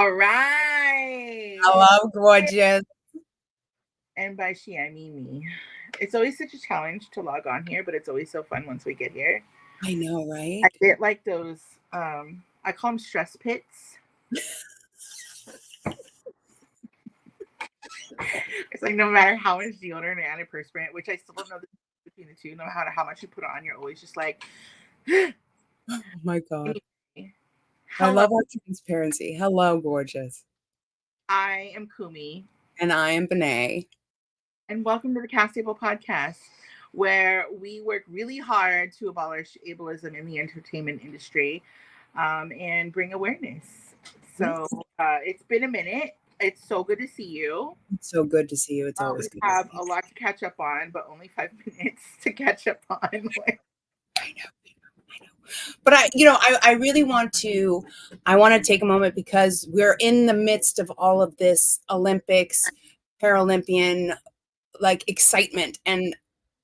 All right. Hello, gorgeous. And by she, I mean me. It's always such a challenge to log on here, but it's always so fun once we get here. I know, right? I get like those, I call them stress pits. It's like no matter how much deodorant or antiperspirant, which I still don't know the difference between the two, no matter how much you put on, you're always just like, oh my God. I love our transparency. Hello, gorgeous. I am Kumi. And I am Benet. And welcome to the CastABLE Podcast, where we work really hard to abolish ableism in the entertainment industry and bring awareness. So it's been a minute. It's so good to see you. It's so good to see you. It's always good. We have a lot to catch up on, but only 5 minutes to catch up on. I know. But I really want to take a moment because we're in the midst of all of this Olympics, Paralympian like excitement. And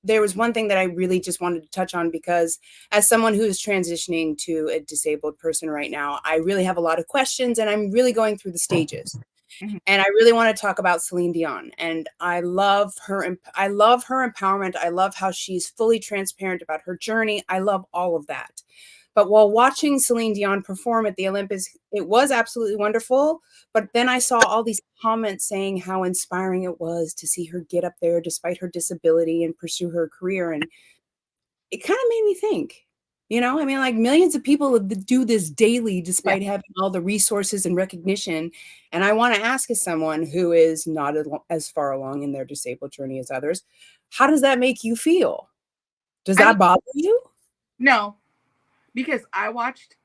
there was one thing that I really just wanted to touch on because as someone who's transitioning to a disabled person right now, I really have a lot of questions and I'm really going through the stages. Mm-hmm. And I really want to talk about Celine Dion. And I love her empowerment. I love how she's fully transparent about her journey. I love all of that. But while watching Celine Dion perform at the Olympics, it was absolutely wonderful. But then I saw all these comments saying how inspiring it was to see her get up there despite her disability and pursue her career. And it kind of made me think, I mean, like millions of people do this daily despite having all the resources and recognition. And I want to ask as someone who is not as far along in their disabled journey as others, how does that make you feel? Does that bother you? No. Because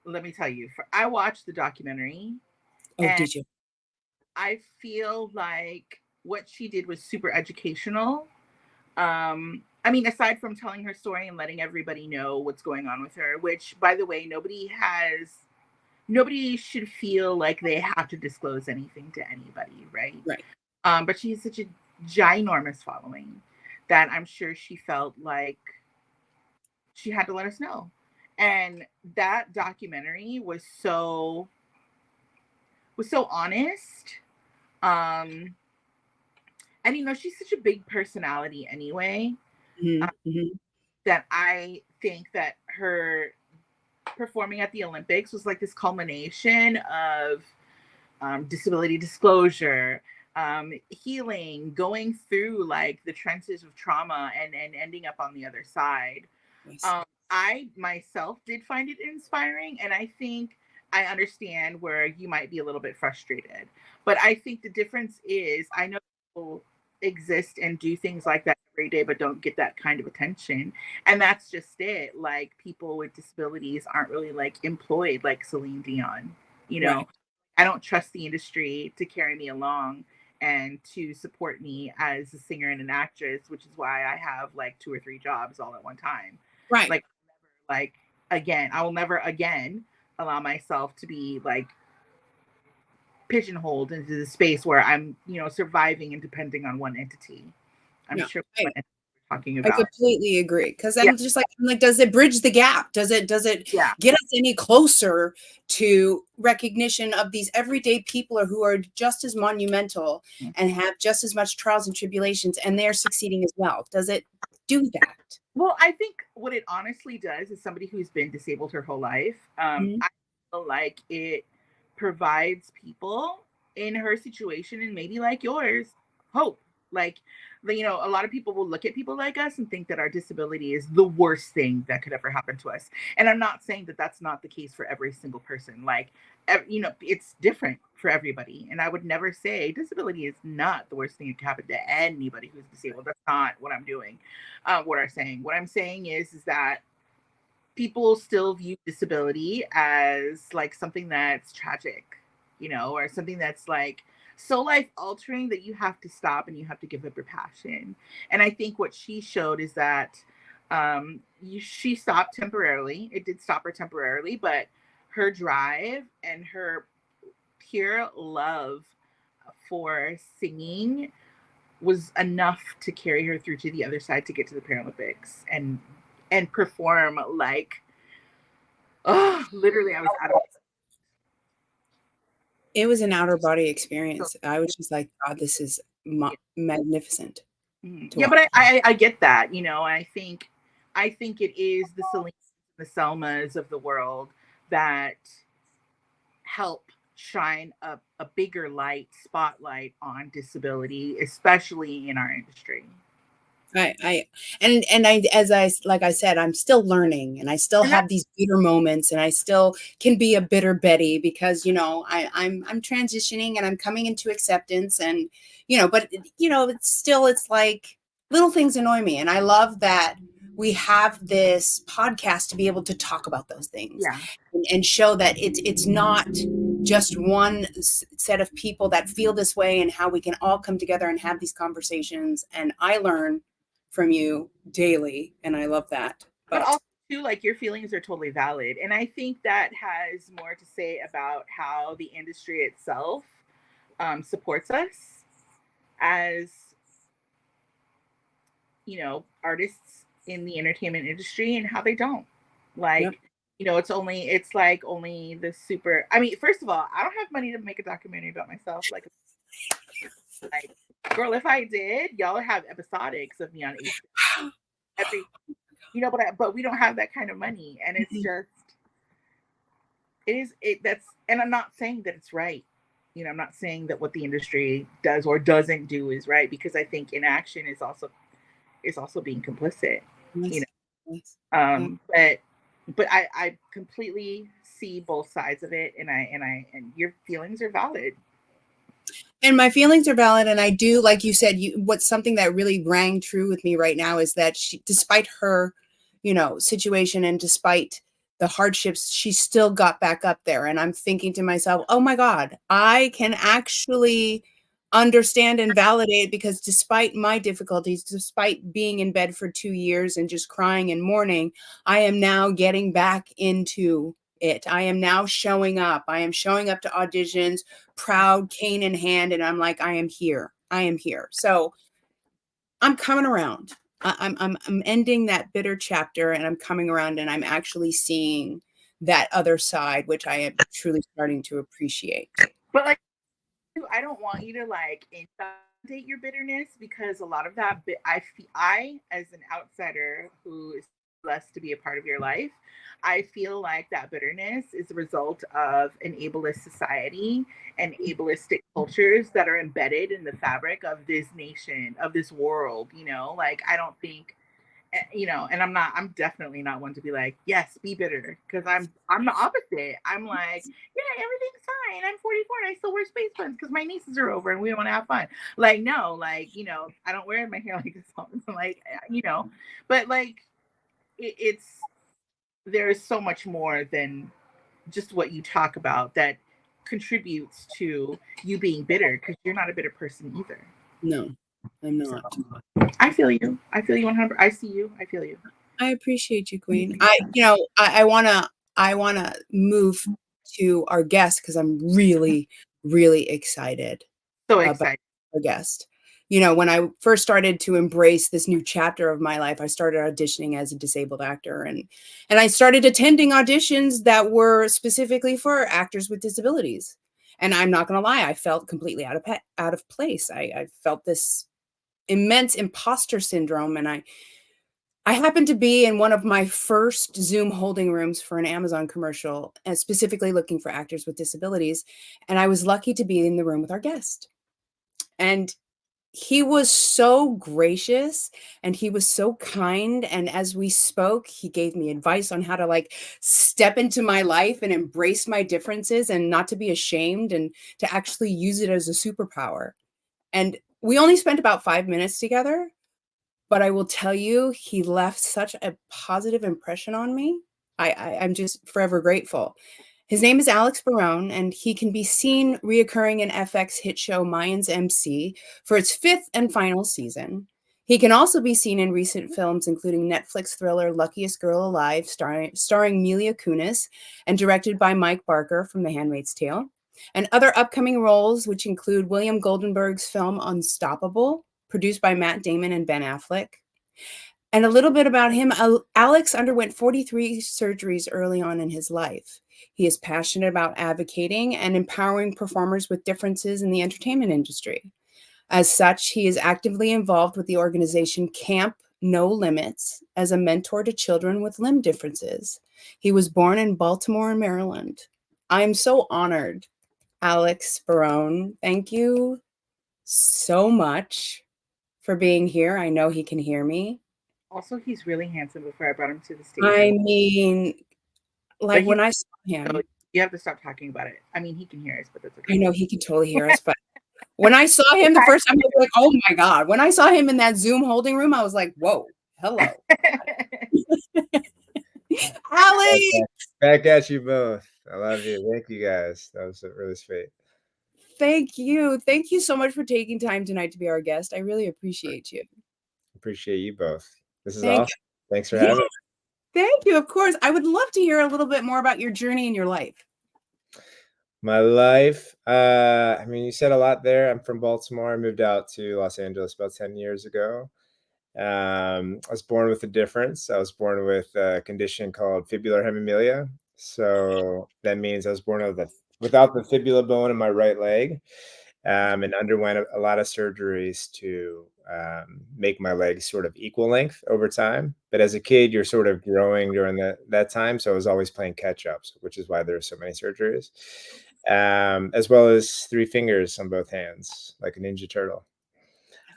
let me tell you, I watched the documentary. Oh, did you? I feel like what she did was super educational. I mean, aside from telling her story and letting everybody know what's going on with her, which, by the way, nobody should feel like they have to disclose anything to anybody, right? Right. But she has such a ginormous following that I'm sure she felt like she had to let us know. And that documentary was so honest. And she's such a big personality anyway. That I think that her performing at the Olympics was like this culmination of disability disclosure, healing, going through like the trenches of trauma and ending up on the other side. Nice. I myself did find it inspiring, and I think I understand where you might be a little bit frustrated. But I think the difference is I know people exist and do things like that every day, but don't get that kind of attention. And that's just it. Like people with disabilities aren't really like employed like Celine Dion. Right. I don't trust the industry to carry me along and to support me as a singer and an actress, which is why I have like 2 or 3 jobs all at one time. Right. I will never again allow myself to be like pigeonholed into the space where I'm, surviving and depending on one entity. I'm sure what we're talking about. I completely agree. Because I'm just like, does it bridge the gap? Does it get us any closer to recognition of these everyday people who are just as monumental and have just as much trials and tribulations, and they're succeeding as well? Does it do that? Well, I think what it honestly does is somebody who's been disabled her whole life. I feel like it provides people in her situation and maybe like yours hope. Like, a lot of people will look at people like us and think that our disability is the worst thing that could ever happen to us. And I'm not saying that that's not the case for every single person. Like, it's different for everybody. And I would never say disability is not the worst thing that could happen to anybody who's disabled. That's not what I'm doing. What I'm saying is that people still view disability as like something that's tragic, or something that's like so life altering that you have to stop and you have to give up your passion. And I think what she showed is that she stopped temporarily. It did stop her temporarily, but her drive and her pure love for singing was enough to carry her through to the other side to get to the Paralympics and perform like, literally I was out of It was an outer body experience. I was just like, God, this is magnificent. Yeah, but I get that, you know. I think it is the Selenas, the Selmas of the world that help shine a bigger spotlight on disability, especially in our industry. I like I said, I'm still learning, and I still have these bitter moments, and I still can be a bitter Betty because, you know, I'm transitioning and I'm coming into acceptance, and, you know, but you know, it's like little things annoy me, and I love that we have this podcast to be able to talk about those things, and show that it's not just one set of people that feel this way, and how we can all come together and have these conversations. And I learn from you daily, and I love that. But also too, like, your feelings are totally valid, and I think that has more to say about how the industry itself supports us as, you know, artists in the entertainment industry, and how they don't. Like, you know, it's like only the super. I mean, first of all, I don't have money to make a documentary about myself. Like, girl, if I did, y'all would have episodics of me on HBO. You know, but we don't have that kind of money, and it's just, and I'm not saying that it's right. You know, I'm not saying that what the industry does or doesn't do is right, because I think inaction is also being complicit. You know, but I completely see both sides of it, and your feelings are valid. And my feelings are valid. And I do, like you said, what's something that really rang true with me right now is that she, despite her, you know, situation, and despite the hardships, she still got back up there. And I'm thinking to myself, oh my God, I can actually understand and validate, because despite my difficulties, despite being in bed for 2 years and just crying and mourning, I am now getting back into it. I am now showing up. I am showing up to auditions, proud, cane in hand, and I'm like, I am here. I am here. So I'm coming around. I'm ending that bitter chapter, and I'm coming around, and I'm actually seeing that other side, which I am truly starting to appreciate. But like, I don't want you to like invalidate your bitterness, because a lot of that, I as an outsider who is blessed to be a part of your life, I feel like that bitterness is a result of an ableist society and ableistic cultures that are embedded in the fabric of this nation, of this world. You know, like, I don't think, you know, and I'm definitely not one to be like, yes, be bitter, because I'm the opposite. I'm like, yeah, everything's fine. I'm 44 and I still wear space buns because my nieces are over and we want to have fun. Like, no, like, you know, I don't wear my hair like this all the time. Like, you know, but like, there's so much more than just what you talk about that contributes to you being bitter, because you're not a bitter person either. No, I'm not. So, I feel you. I feel you 100%. I see you. I feel you. I appreciate you, Queen. I wanna move to our guest, because I'm really, really excited. So excited about our guest. You know, when I first started to embrace this new chapter of my life, I started auditioning as a disabled actor, and I started attending auditions that were specifically for actors with disabilities. And I'm not going to lie, I felt completely out of place. I felt this immense imposter syndrome, and I happened to be in one of my first Zoom holding rooms for an Amazon commercial, and specifically looking for actors with disabilities. And I was lucky to be in the room with our guest. And he was so gracious, and he was so kind. And as we spoke, he gave me advice on how to like step into my life and embrace my differences, and not to be ashamed, and to actually use it as a superpower. And we only spent about 5 minutes together, but I will tell you, he left such a positive impression on me. I'm just forever grateful. His name is Alex Barone, and he can be seen reoccurring in FX hit show Mayans MC for its 5th and final season. He can also be seen in recent films, including Netflix thriller Luckiest Girl Alive, starring Mila Kunis, and directed by Mike Barker from The Handmaid's Tale, and other upcoming roles, which include William Goldenberg's film Unstoppable, produced by Matt Damon and Ben Affleck. And a little bit about him, Alex underwent 43 surgeries early on in his life. He is passionate about advocating and empowering performers with differences in the entertainment industry. As such, he is actively involved with the organization Camp No Limits as a mentor to children with limb differences. He was born in Baltimore, Maryland. I am so honored, Alex Barone. Thank you so much for being here. I know he can hear me. Also, he's really handsome before I brought him to the stage. I mean, like when I saw him, you have to stop talking about it. I mean, he can hear us, but that's okay. I know he can totally hear us, but when I saw him the first time, I was like, oh my God. When I saw him in that Zoom holding room, I was like, whoa, hello. Alex! Back at you both. I love you. Thank you guys. That was really sweet. Thank you. Thank you so much for taking time tonight to be our guest. I really appreciate you. Appreciate you both. This is awesome. Thanks for having me. Thank you. Of course. I would love to hear a little bit more about your journey in your life. My life. I mean, you said a lot there. I'm from Baltimore. I moved out to Los Angeles about 10 years ago. I was born with a difference. I was born with a condition called fibular hemimelia. So that means I was born without the fibula bone in my right leg, and underwent a lot of surgeries to make my legs sort of equal length over time. But as a kid, you're sort of growing during that time. So I was always playing catch ups, which is why there are so many surgeries, as well as 3 fingers on both hands, like a Ninja Turtle.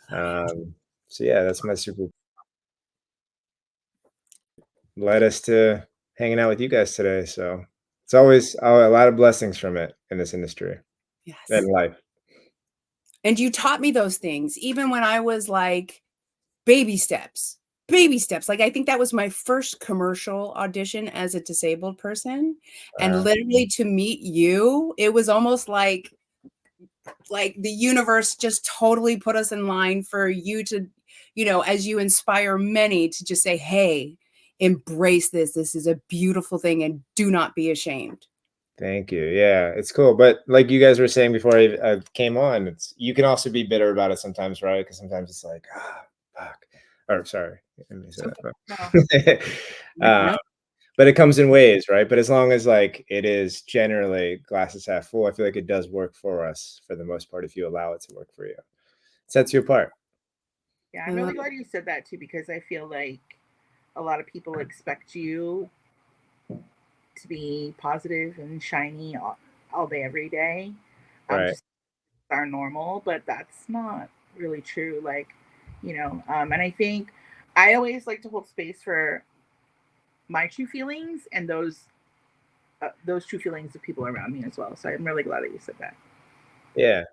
So yeah, that's my super led us to hanging out with you guys today. So it's always a lot of blessings from it in this industry. Yes. And life. And you taught me those things, even when I was like baby steps. Like, I think that was my first commercial audition as a disabled person. And literally to meet you, it was almost like the universe just totally put us in line for you to, as you inspire many to just say, hey, embrace this. This is a beautiful thing and do not be ashamed. Thank you. Yeah, it's cool. But like you guys were saying before I came on, you can also be bitter about it sometimes, right? Because sometimes it's like, fuck. Or sorry. But it comes in waves, right? But as long as like it is generally glasses half full, I feel like it does work for us for the most part if you allow it to work for you. It sets you apart. Yeah, I'm really glad you said that too, because I feel like a lot of people expect you to be positive and shiny all day, every day. Right. Just are normal, but that's not really true. Like, and I think I always like to hold space for my true feelings and those true feelings of people around me as well. So I'm really glad that you said that. Yeah,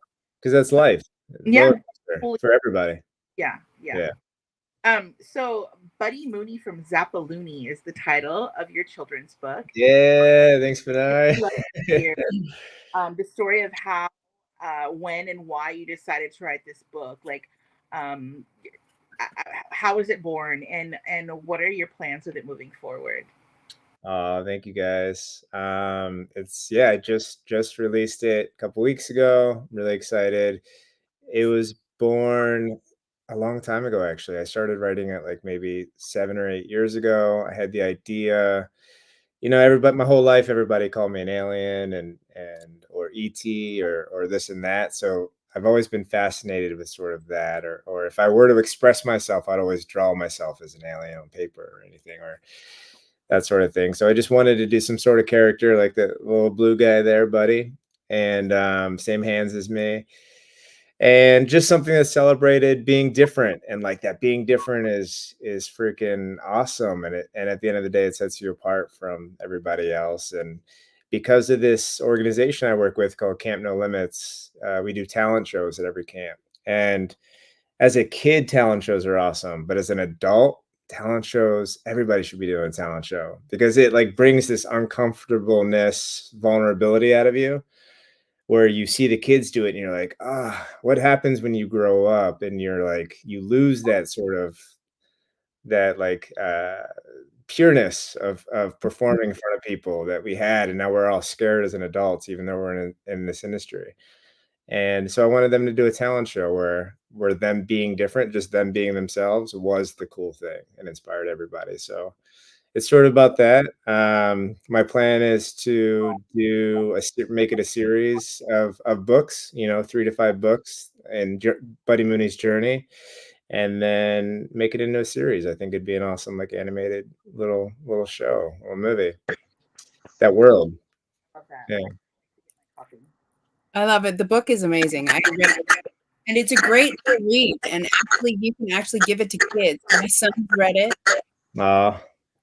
because that's life. Yeah, for everybody. Yeah. So Buddy Mooney from Zappa Looney is the title of your children's book. Yeah, thanks for that. The story of how, when, and why you decided to write this book. Like, how was it born, and what are your plans with it moving forward? Thank you guys. I just released it a couple weeks ago. I'm really excited. It was born a long time ago, actually. I started writing it like maybe 7 or 8 years ago. I had the idea, my whole life, everybody called me an alien and or ET or this and that. So I've always been fascinated with sort of that, or if I were to express myself, I'd always draw myself as an alien on paper or anything, or that sort of thing. So I just wanted to do some sort of character like the little blue guy there, Buddy, and same hands as me. And just something that celebrated being different, and like that being different is freaking awesome. And at the end of the day, it sets you apart from everybody else. And because of this organization I work with called Camp No Limits, we do talent shows at every camp. And as a kid, talent shows are awesome, but as an adult, talent shows, everybody should be doing a talent show, because it like brings this uncomfortableness, vulnerability out of you, where you see the kids do it and you're like, what happens when you grow up and you're like, you lose that sort of that like pureness of performing in front of people that we had, and now we're all scared as an adults, even though we're in this industry. And so I wanted them to do a talent show where them being different, just them being themselves, was the cool thing and inspired everybody. So it's sort of about that. My plan is to make it a series of books, 3 to 5 books, and Buddy Mooney's journey, and then make it into a series. I think it'd be an awesome, like, animated little show or movie. That world. Love that. Yeah. I love it. The book is amazing. I read it, and it's a great read. And actually, you can actually give it to kids. My son's read it.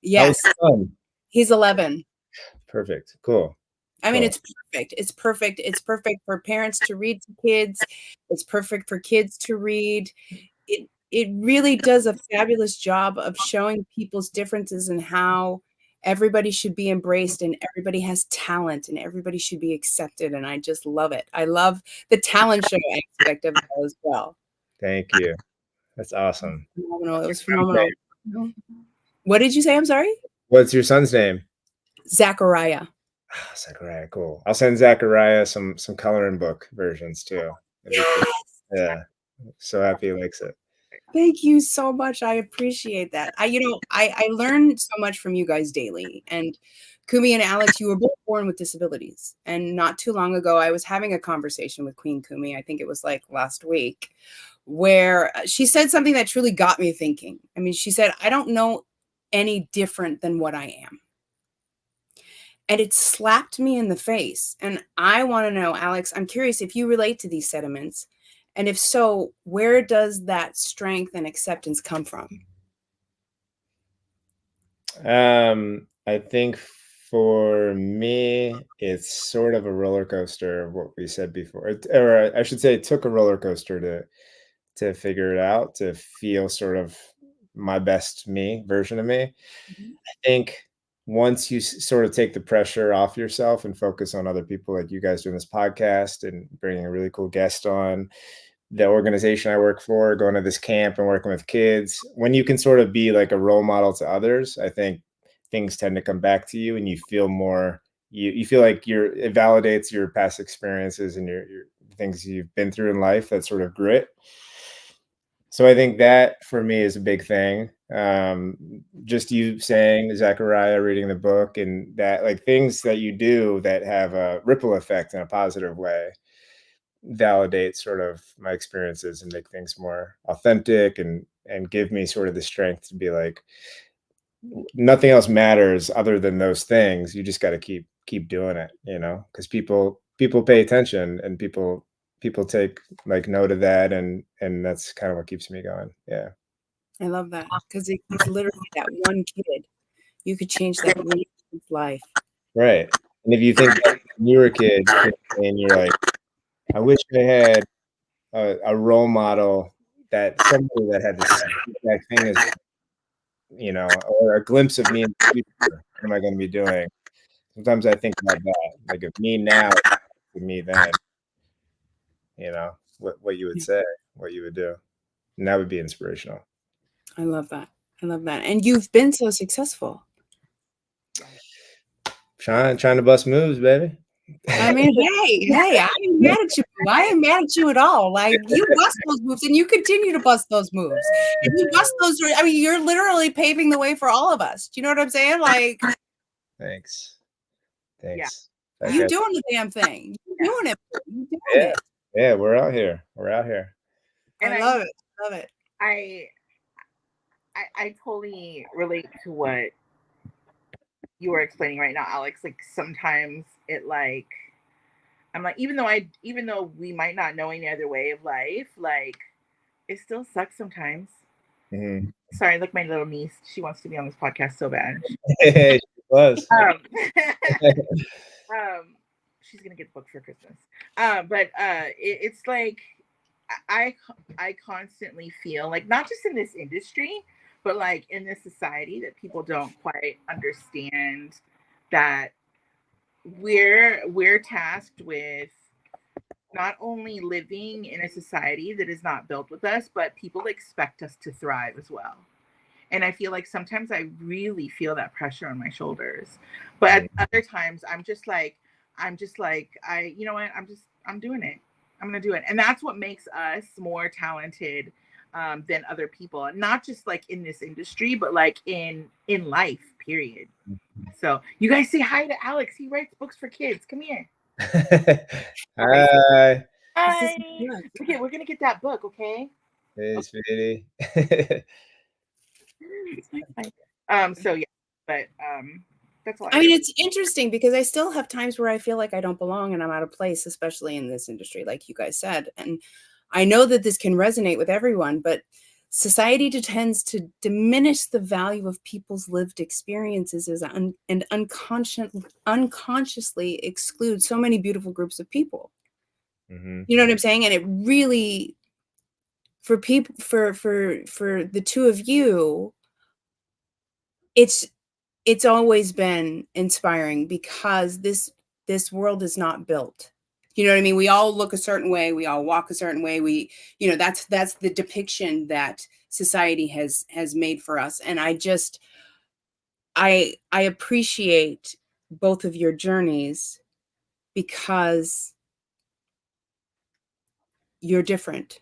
Yes, fun. he's 11. Perfect. Cool. I mean, Cool. it's perfect. It's perfect. It's perfect for parents to read to kids. It's perfect for kids to read. It really does a fabulous job of showing people's differences and how everybody should be embraced and everybody has talent and everybody should be accepted. And I just love it. I love the talent show aspect of it as well. Thank you. That's awesome. Phenomenal. It was phenomenal. What did you say? I'm sorry? What's your son's name? Zachariah. Oh, Zachariah, cool. I'll send Zachariah some coloring book versions too. Yes. Yeah. So happy he likes it. Thank you so much. I appreciate that. I learn so much from you guys daily. And Kumi and Alex, you were both born with disabilities. And not too long ago, I was having a conversation with Queen Kumi. I think it was like last week, where she said something that truly got me thinking. I mean, she said, I don't know any different than what I am. And it slapped me in the face. And I want to know, Alex, I'm curious if you relate to these sentiments. And if so, where does that strength and acceptance come from? I think for me, it's sort of a roller coaster of what we said before. Or I should say it took a roller coaster to figure it out, to feel sort of my best me version of me. Mhm. I think once you sort of take the pressure off yourself and focus on other people, like you guys doing this podcast and bringing a really cool guest on, the organization I work for, going to this camp and working with kids, when you can sort of be like a role model to others, I think things tend to come back to you and you feel more, you feel like it validates your past experiences and your things you've been through in life, that sort of grit. So I think that for me is a big thing. Just you saying, Zachariah, reading the book, and that, like, things that you do that have a ripple effect in a positive way, validate sort of my experiences and make things more authentic, and give me sort of the strength to be like, nothing else matters other than those things. You just got to keep doing it, because people pay attention, and people take like note of that, and that's kind of what keeps me going. Yeah. I love that, because it's literally that one kid. You could change that one kid's life. Right. And if you think when you were a kid and you're like, I wish I had a role model, that somebody that had this exact thing as, or a glimpse of me in the future, what am I going to be doing? Sometimes I think about that, like, if me now, with me then, what you would say, what you would do, and that would be inspirational. I love that. I love that. And you've been so successful. Trying to bust moves, baby. I mean, hey, I ain't mad at you. I ain't mad at you at all. Like, you bust those moves and you continue to bust those moves. If you bust those, I mean, you're literally paving the way for all of us. Do you know what I'm saying? Like, Thanks. You doing the damn thing. You doing it. You doing it. Yeah, we're out here. And I love it. Love it. I totally relate to what you were explaining right now, Alex. Like, sometimes I'm like, even though we might not know any other way of life, like, it still sucks sometimes. Mm-hmm. Sorry, like, my little niece, she wants to be on this podcast so bad. She was. She's gonna get the book for Christmas. But it's like I constantly feel like, not just in this industry, but like in this society, that people don't quite understand that we're tasked with not only living in a society that is not built with us, but people expect us to thrive as well. And I feel like sometimes I really feel that pressure on my shoulders, but at other times I'm just like, you know what? I'm doing it. I'm going to do it. And that's what makes us more talented than other people, and not just like in this industry, but like in life, period. So you guys say hi to Alex. He writes books for kids. Come here. Hi. Hi. Okay, we're gonna get that book, okay? Hey, sweetie. So yeah, but that's all I mean, it's interesting because I still have times where I feel like I don't belong and I'm out of place, especially in this industry, like you guys said. And I know that this can resonate with everyone, but society tends to diminish the value of people's lived experiences and unconsciously exclude so many beautiful groups of people. Mm-hmm. You know what I'm saying? And it really, for people, for the two of you, it's always been inspiring because this world is not built. You know what I mean? We all look a certain way. We all walk a certain way. We, you know, that's the depiction that society has made for us. And I appreciate both of your journeys because you're different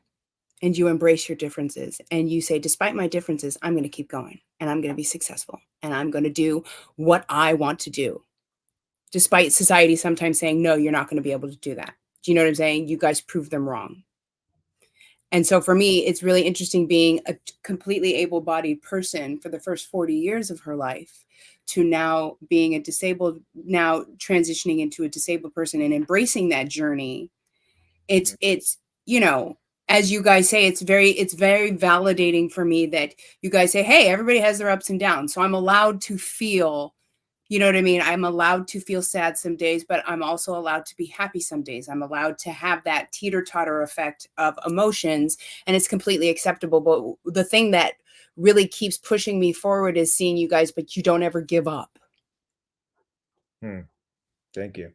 and you embrace your differences and you say, despite my differences, I'm going to keep going and I'm going to be successful and I'm going to do what I want to do. Despite society sometimes saying, no, you're not going to be able to do that. Do you know what I'm saying? You guys prove them wrong. And so for me, it's really interesting being a completely able-bodied person for the first 40 years of her life to now being a disabled, now transitioning into a disabled person and embracing that journey. It's, you know, as you guys say, it's very validating for me that you guys say, hey, everybody has their ups and downs. So I'm allowed to feel, you know what I mean? I'm allowed to feel sad some days, but I'm also allowed to be happy some days. I'm allowed to have that teeter-totter effect of emotions, and it's completely acceptable. But the thing that really keeps pushing me forward is seeing you guys, but you don't ever give up. Thank you.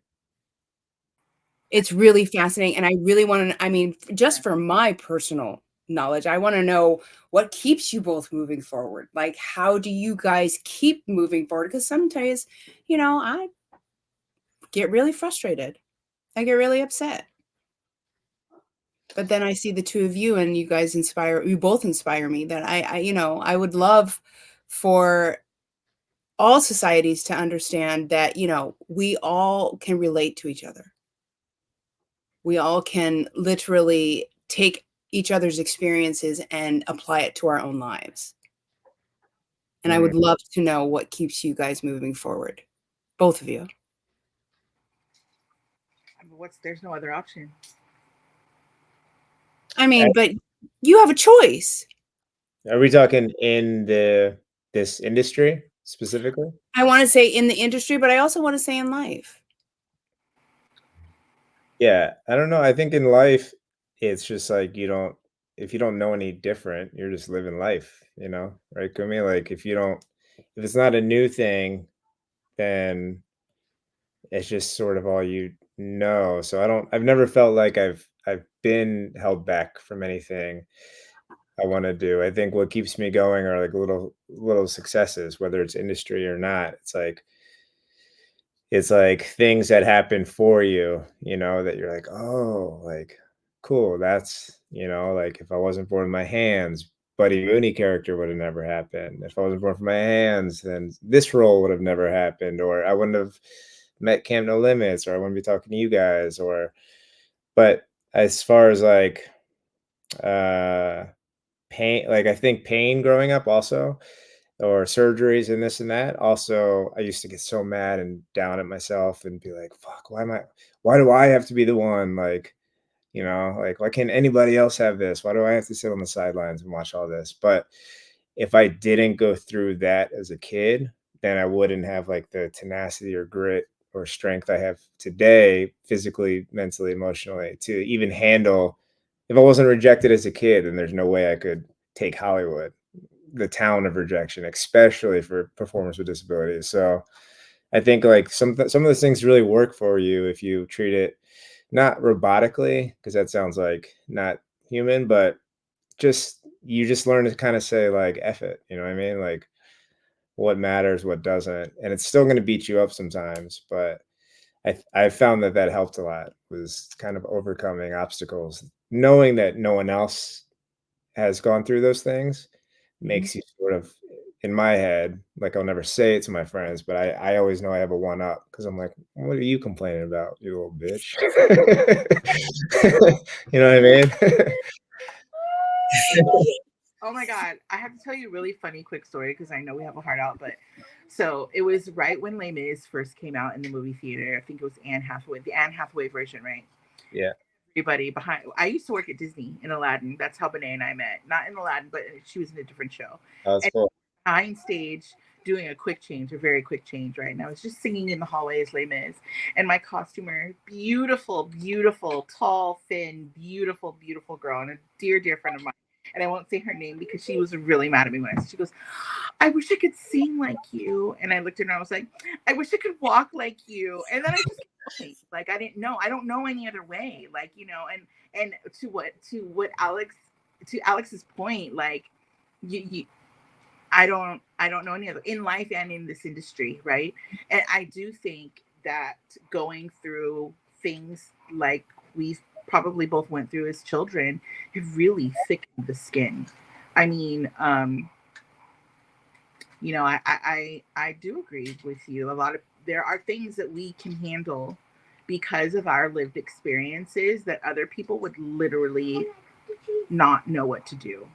It's really fascinating. And I really want to, I mean, just for my personal knowledge, I want to know what keeps you both moving forward. Like, how do you guys keep moving forward? Because sometimes, you know, I get really frustrated. I get really upset. But then I see the two of you and you guys you both inspire me that I you know, I would love for all societies to understand that, you know, we all can relate to each other. We all can literally take each other's experiences and apply it to our own lives. And I would love to know what keeps you guys moving forward. Both of you. There's no other option. I mean, but you have a choice. Are we talking in this industry specifically? I want to say in the industry, but I also want to say in life. Yeah, I don't know. I think in life, it's just like if you don't know any different, you're just living life, you know, right, Kumi? Like if it's not a new thing, then it's just sort of all you know. So I've never felt like I've been held back from anything I want to do. I think what keeps me going are like little successes, whether it's industry or not. It's like things that happen for you, you know, that you're like, oh, like, cool. That's, you know, like if I wasn't born with my hands, Buddy Mooney character would have never happened. If I wasn't born with my hands, then this role would have never happened, or I wouldn't have met Camp No Limits, or I wouldn't be talking to you guys, but as far as like pain, like I think pain growing up also, or surgeries and this and that. Also, I used to get so mad and down at myself and be like, fuck, why do I have to be the one? Like, you know, like, why can't anybody else have this? Why do I have to sit on the sidelines and watch all this? But if I didn't go through that as a kid, then I wouldn't have like the tenacity or grit or strength I have today, physically, mentally, emotionally, to even handle. If I wasn't rejected as a kid, then there's no way I could take Hollywood, the town of rejection, especially for performers with disabilities. So I think like some of those things really work for you if you treat it not robotically, because that sounds like not human, but you just learn to kind of say like F it, you know what I mean? Like what matters, what doesn't. And it's still going to beat you up sometimes, but I found that helped a lot, was kind of overcoming obstacles, knowing that no one else has gone through those things makes you sort of, in my head, like I'll never say it to my friends, but I always know I have a one up because I'm like, what are you complaining about, you little bitch? You know what I mean? Oh my God. I have to tell you a really funny quick story because I know we have a heart out, but so it was right when Les Mis first came out in the movie theater. I think it was Anne Hathaway, the Anne Hathaway version, right? Yeah. Everybody behind. I used to work at Disney in Aladdin. That's how Benet and I met. Not in Aladdin, but she was in a different show. Oh, that's And cool. behind stage doing a quick change, a very quick change, right? And I was just singing in the hallways, Les Mis. And my costumer, beautiful, beautiful, tall, thin, beautiful, beautiful girl, and a dear, dear friend of mine. And I won't say her name because she was really mad at me when she goes, I wish I could sing like you. And I looked at her and I was like, I wish I could walk like you. And then I just kept going. Like I don't know any other way. Like, you know, and to what Alex's point, like you I don't know any other in life and in this industry, right? And I do think that going through things like we probably both went through as children have really thickened the skin. I mean, you know, I do agree with you. There are things that we can handle because of our lived experiences that other people would literally not know what to do.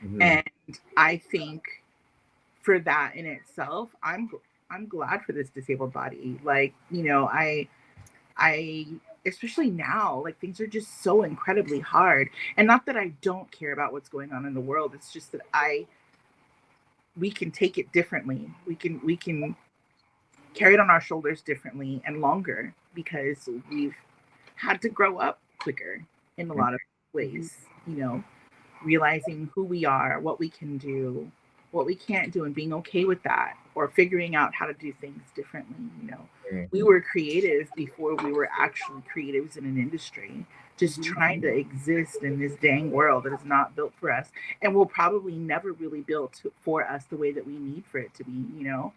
Mhm. And I think for that in itself, I'm glad for this disabled body. Like, you know, I especially now, like things are just so incredibly hard. And not that I don't care about what's going on in the world. It's just that we can take it differently. We can carry it on our shoulders differently and longer because we've had to grow up quicker in a lot of ways, you know, realizing who we are, what we can do, what we can't do, and being okay with that, or figuring out how to do things differently. You know, we were creative before we were actually creatives in an industry, just trying to exist in this dang world that is not built for us and will probably never really built for us the way that we need for it to be, you know.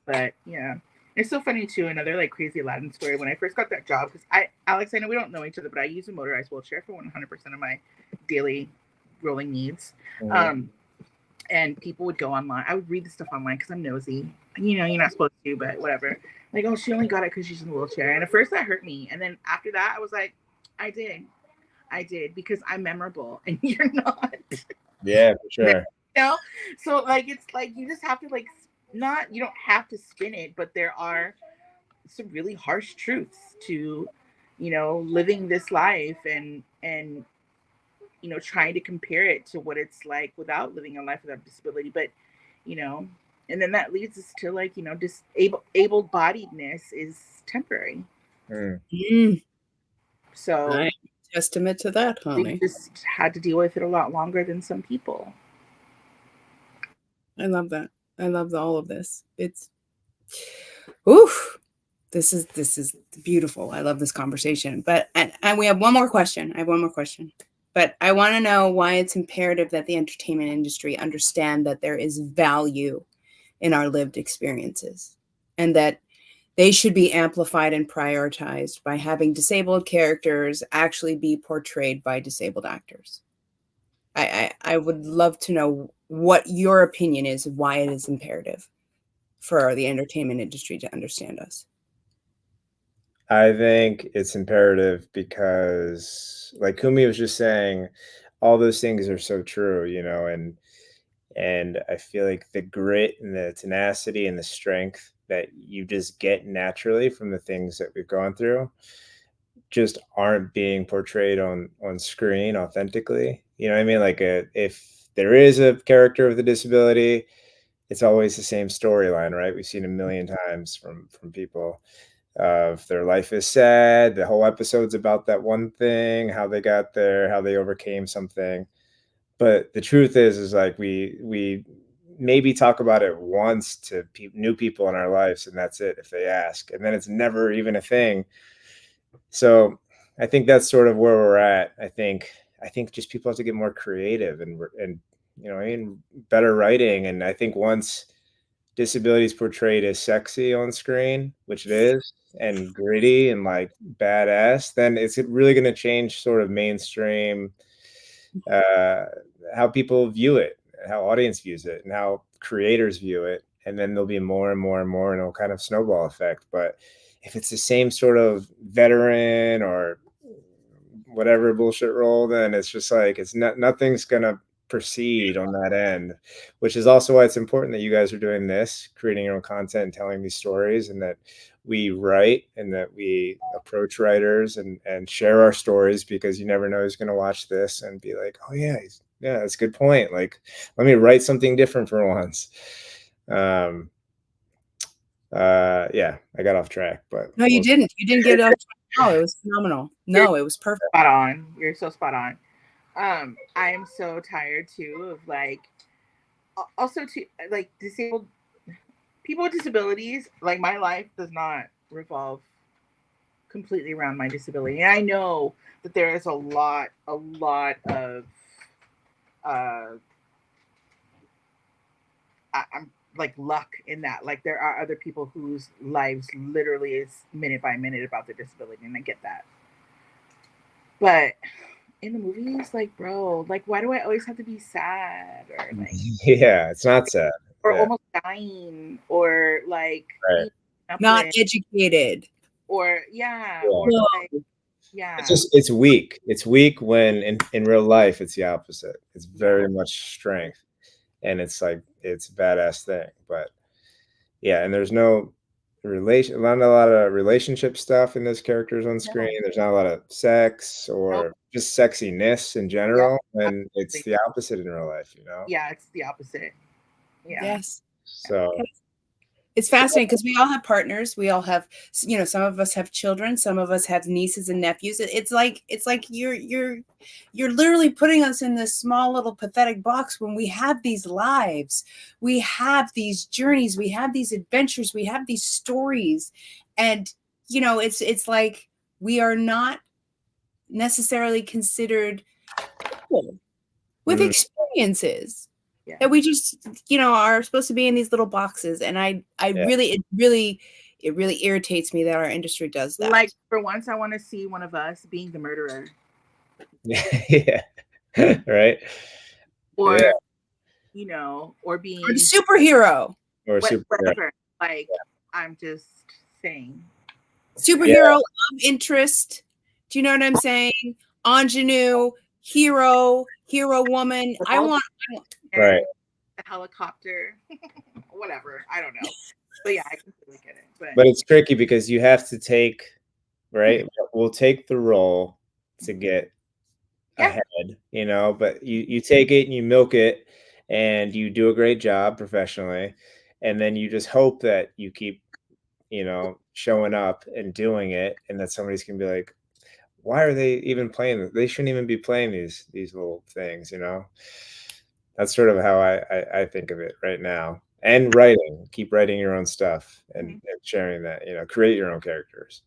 But yeah, it's so funny too. Another like crazy Aladdin story. When I first got that job, because Alex, I know we don't know each other, but I use a motorized wheelchair for 100% of my daily rolling needs. And people would go online. I would read the stuff online because I'm nosy. You know, you're not supposed to, but whatever. Like, oh, she only got it because she's in a wheelchair. And at first that hurt me. And then after that, I was like, I did because I'm memorable and you're not. Yeah, for sure. You know? So like, it's like, you just have to like, you don't have to spin it, but there are some really harsh truths to, you know, living this life and, you know, trying to compare it to what it's like without living a life without disability. But, you know, and then that leads us to like, you know, able-bodiedness is temporary. So testament to that, honey. We just had to deal with it a lot longer than some people. I love that. I love all of this. It's oof. This is beautiful. I love this conversation. But and we have one more question. I have one more question. But I want to know why it's imperative that the entertainment industry understand that there is value in our lived experiences and that they should be amplified and prioritized by having disabled characters actually be portrayed by disabled actors. I would love to know what your opinion is of why it is imperative for the entertainment industry to understand us. I think it's imperative because, like Kumi was just saying, all those things are so true, you know, and I feel like the grit and the tenacity and the strength that you just get naturally from the things that we've gone through just aren't being portrayed on screen authentically. You know what I mean? Like if there is a character with a disability, it's always the same storyline, right? We've seen a million times from people. If their life is sad, the whole episode's about that one thing, how they got there, how they overcame something. But the truth is like we maybe talk about it once to new people in our lives, and that's it if they ask, and then it's never even a thing. So I think that's sort of where we're at. I think just people have to get more creative and you know, I mean, better writing. And I think once disability is portrayed as sexy on screen, which it is, and gritty and like badass, then it's really going to change sort of mainstream how people view it, how audience views it, and how creators view it. And then there'll be more and more and more, and it'll kind of snowball effect. But if it's the same sort of veteran or whatever bullshit role, then it's just like nothing's gonna proceed on that end, which is also why it's important that you guys are doing this, creating your own content and telling these stories, and that we write and that we approach writers and share our stories, because you never know who's going to watch this and be like, oh yeah, that's a good point. Like, let me write something different for once. Yeah, I got off track, but no, you didn't get off track. No, it was phenomenal. No, it was perfect. Spot on. You're so spot on. I am so tired too of like, also to like disabled people with disabilities. Like, my life does not revolve completely around my disability, and I know that there is a lot of I'm like luck in that. Like, there are other people whose lives literally is minute by minute about their disability, and I get that. But in the movies, like, bro, like, why do I always have to be sad or like, yeah, it's not sad, or almost dying, or like not educated, or or like, it's weak. It's weak when in real life it's the opposite. It's very much strength, and it's like, it's a badass thing. But yeah, and there's no not a lot of relationship stuff in those characters on screen. No. There's not a lot of sex or just sexiness in general, and it's the opposite in real life, you know? Yeah, it's the opposite. Yeah. Yes. So it's fascinating because we all have partners. We all have, you know, some of us have children, some of us have nieces and nephews. It's like you're literally putting us in this small little pathetic box when we have these lives, we have these journeys, we have these adventures, we have these stories. And, you know, it's like we are not necessarily considered people with experiences. Yeah. That we just, you know, are supposed to be in these little boxes. And it really irritates me that our industry does that. Like, for once, I want to see one of us being the murderer. Yeah. Right. Or, you know, or being a superhero. Or whatever. Like, I'm just saying. Superhero, love interest. Do you know what I'm saying? Ingenue, hero woman. I want right. A helicopter, whatever. I don't know, but yeah, I completely get it. But it's tricky because you have to take, right? We'll take the role to get ahead, you know. But you take it and you milk it, and you do a great job professionally, and then you just hope that you keep, you know, showing up and doing it, and that somebody's gonna be like, why are they even playing this? They shouldn't even be playing these little things, you know. That's sort of how I think of it right now. And writing, keep writing your own stuff and sharing that, you know, create your own characters.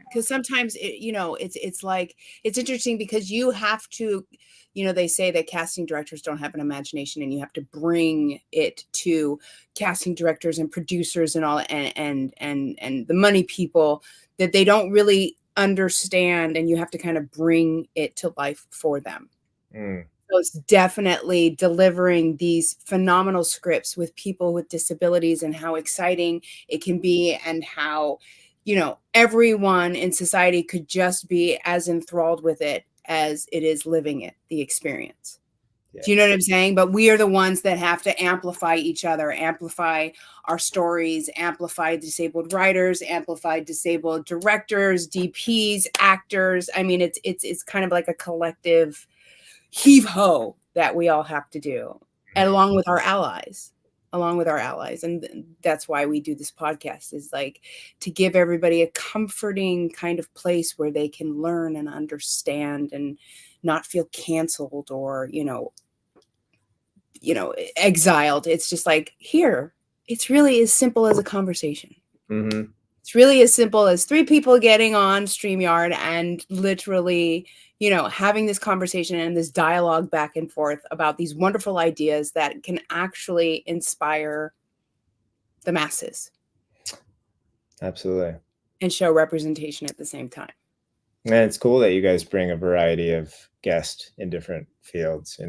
Because sometimes you know, it's like, it's interesting because you have to, you know, they say that casting directors don't have an imagination, and you have to bring it to casting directors and producers and all, and the money people that they don't really understand, and you have to kind of bring it to life for them. So it's definitely delivering these phenomenal scripts with people with disabilities, and how exciting it can be, and how, you know, everyone in society could just be as enthralled with it as it is living it, the experience. Yeah. Do you know what I'm saying? But we are the ones that have to amplify each other, amplify our stories, amplify disabled writers, amplify disabled directors, DPs, actors. I mean, it's kind of like a collective heave-ho that we all have to do, and along with our allies. And that's why we do this podcast, is like to give everybody a comforting kind of place where they can learn and understand and not feel canceled or, you know, exiled. It's just like, here, it's really as simple as a conversation. It's really as simple as 3 people getting on StreamYard and literally, you know, having this conversation and this dialogue back and forth about these wonderful ideas that can actually inspire the masses. Absolutely. And show representation at the same time. And it's cool that you guys bring a variety of guests in different fields,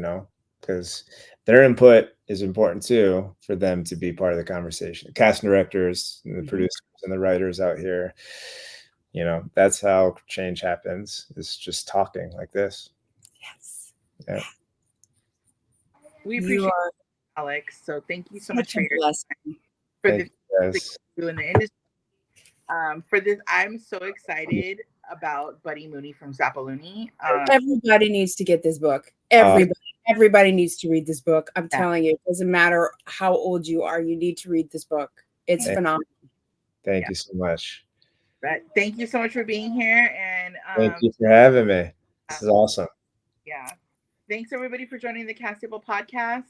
because their input is important too for them to be part of the conversation. Cast directors and the producers and the writers out here, that's how change happens. It's just talking like this. Yes. Yeah. We appreciate it, Alex. So thank you so much for your blessing. For the in the industry. For this, I'm so excited about Buddy Mooney from Zappa Looney. Everybody needs to get this book. Everybody needs to read this book. I'm telling you, it doesn't matter how old you are. You need to read this book. It's phenomenal. Thank you so much. But thank you so much for being here. And thank you for having me. This is awesome. Yeah. Thanks everybody for joining the CastABLE podcast.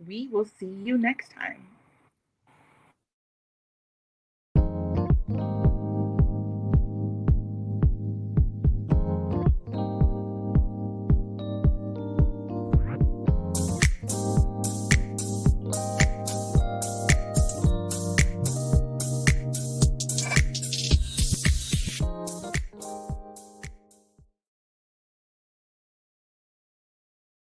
We will see you next time.